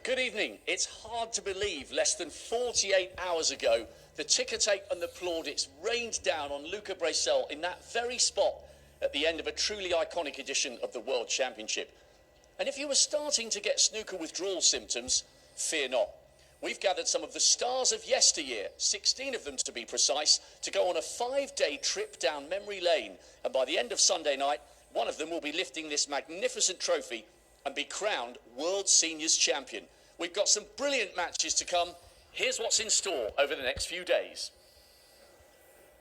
Good evening. It's hard to believe less than 48 hours ago, the ticker tape and the plaudits rained down on Luca Brecel in that very spot at the end of a truly iconic edition of the World Championship. And if you were starting to get snooker withdrawal symptoms, fear not. We've gathered some of the stars of yesteryear, 16 of them to be precise, to go on a 5-day trip down memory lane. And by the end of Sunday night, one of them will be lifting this magnificent trophy and be crowned World Seniors Champion. We've got some brilliant matches to come. Here's what's in store over the next few days.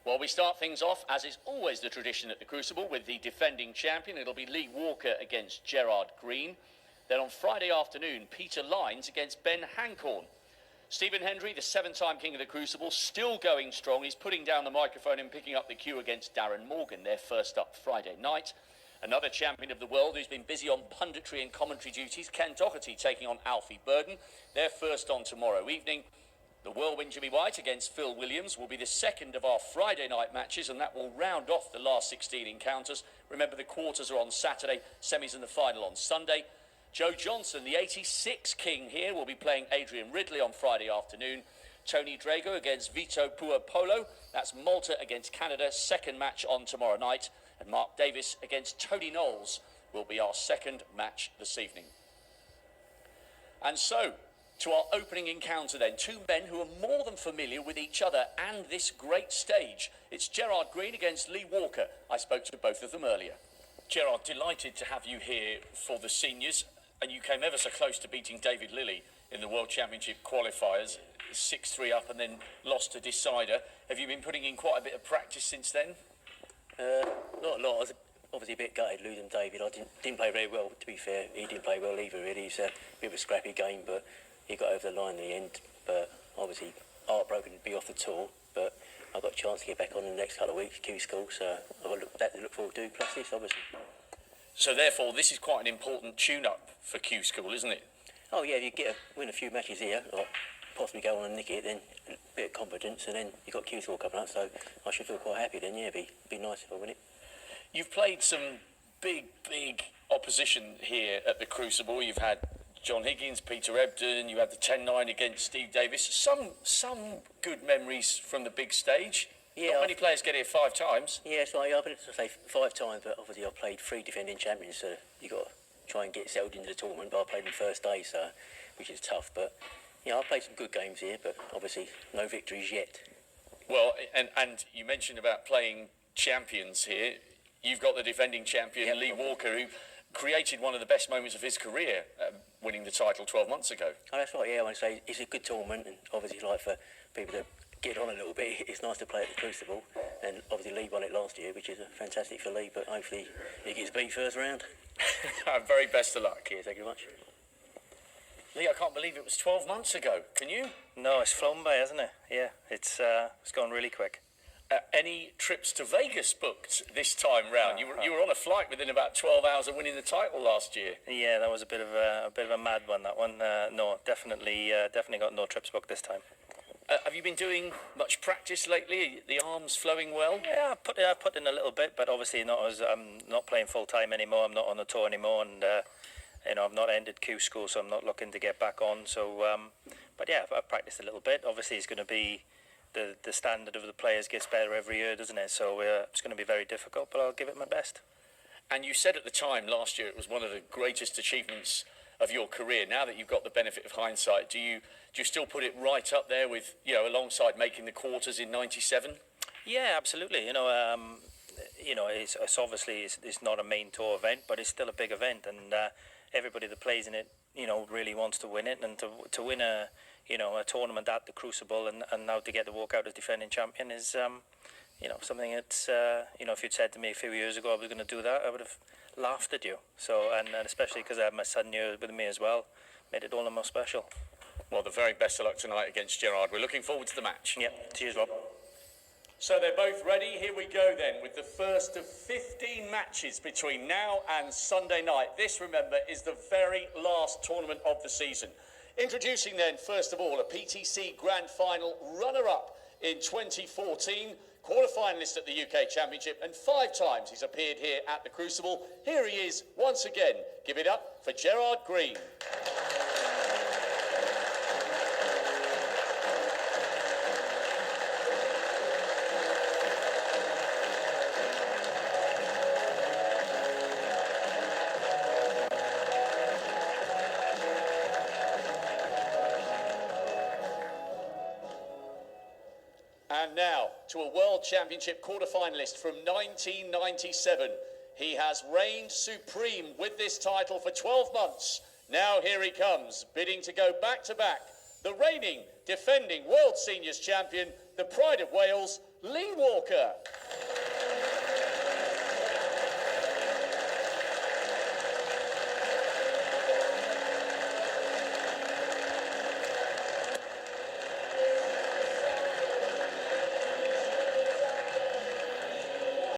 Well, we start things off, as is always the tradition at the Crucible, with the defending champion. It'll be Lee Walker against Gerard Green. Then on Friday afternoon, Peter Lines against Ben Hancorn. Stephen Hendry, the 7-time king of the Crucible, still going strong. He's putting down the microphone and picking up the cue against Darren Morgan. They're first up Friday night. Another champion of the world who's been busy on punditry and commentary duties, Ken Doherty, taking on Alfie Burden. They're first on tomorrow evening. The whirlwind Jimmy White against Phil Williams will be the second of our Friday night matches, and that will round off the last 16 encounters. Remember, the quarters are on Saturday, semis and the final on Sunday. Joe Johnson, the 86 king here, will be playing Adrian Ridley on Friday afternoon. Tony Drago against Vito Puopolo. That's Malta against Canada, second match on tomorrow night. And Mark Davis against Tony Knowles will be our second match this evening. And so, to our opening encounter then, two men who are more than familiar with each other and this great stage. It's Gerard Green against Lee Walker. I spoke to both of them earlier. Gerard, delighted to have you here for the seniors, and you came ever so close to beating David Lilley in the World Championship qualifiers, 6-3 up and then lost to decider. Have you been putting in quite a bit of practice since then? Not a lot. I was obviously a bit gutted losing David. I didn't play very well, to be fair. He didn't play well either, really. It's a bit of a scrappy game, but he got over the line in the end. But obviously, heartbroken to be off the tour. But I've got a chance to get back on in the next couple of weeks, Q School, so I've got that to look forward to, plus this, obviously. So therefore, this is quite an important tune-up for Q School, isn't it? Oh, yeah, if you win a few matches here, like possibly go on and nick it, then a bit of confidence, and then you've got Q School coming up, so I should feel quite happy then, yeah. It'd be nice if I win it. You've played some big opposition here at the Crucible. You've had John Higgins, Peter Ebdon, you had the 10-9 against Steve Davis. Some good memories from the big stage. Yeah, not many players get here 5 times. Yeah, so I've been to say 5 times, but obviously I've played 3 defending champions, so you've got to try and get settled into the tournament, but I played them first day, so which is tough. But yeah, I've played some good games here, but obviously no victories yet. Well, and you mentioned about playing champions here. You've got the defending champion, Lee Walker, who created one of the best moments of his career, winning the title 12 months ago. Oh, that's right, yeah. I want to say it's a good tournament, and obviously, like, for people to get on a little bit, it's nice to play at the Crucible. And obviously, Lee won it last year, which is fantastic for Lee, but hopefully he gets beat first round. Very best of luck. Yeah, thank you very much. Lee, I can't believe it was 12 months ago. Can you? No, it's flown by, hasn't it? Yeah, it's gone really quick. Any trips to Vegas booked this time round? You were on a flight within about 12 hours of winning the title last year. Yeah, that was a bit of a mad one. That one. No, definitely got no trips booked this time. Have you been doing much practice lately? The arms flowing well? Yeah, I put in a little bit, but obviously not as I'm not playing full time anymore. I'm not on the tour anymore, and I've not ended Q School, so I'm not looking to get back on. So, but yeah, I've practiced a little bit. Obviously, it's going to be. The standard of the players gets better every year, doesn't it? So it's going to be very difficult, but I'll give it my best. And you said at the time last year it was one of the greatest achievements of your career. Now that you've got the benefit of hindsight, do you still put it right up there with, alongside making the quarters in '97? Yeah, absolutely. It's obviously it's not a main tour event, but it's still a big event, and everybody that plays in it, really wants to win it, and to win a tournament at the Crucible and now to get to walk out as defending champion is, something that's, if you'd said to me a few years ago I was going to do that, I would have laughed at you. So, and especially because I have my son here with me as well, made it all the more special. Well, the very best of luck tonight against Gerard. We're looking forward to the match. Yep. Cheers, Rob. So they're both ready. Here we go then with the first of 15 matches between now and Sunday night. This, remember, is the very last tournament of the season. Introducing then, first of all, a PTC Grand Final runner-up in 2014, quarter-finalist at the UK Championship, and 5 times he's appeared here at the Crucible. Here he is once again. Give it up for Gerard Green. now to a World Championship quarter-finalist from 1997. He has reigned supreme with this title for 12 months. Now here he comes, bidding to go back-to-back. The reigning, defending World Seniors Champion, the pride of Wales, Lee Walker.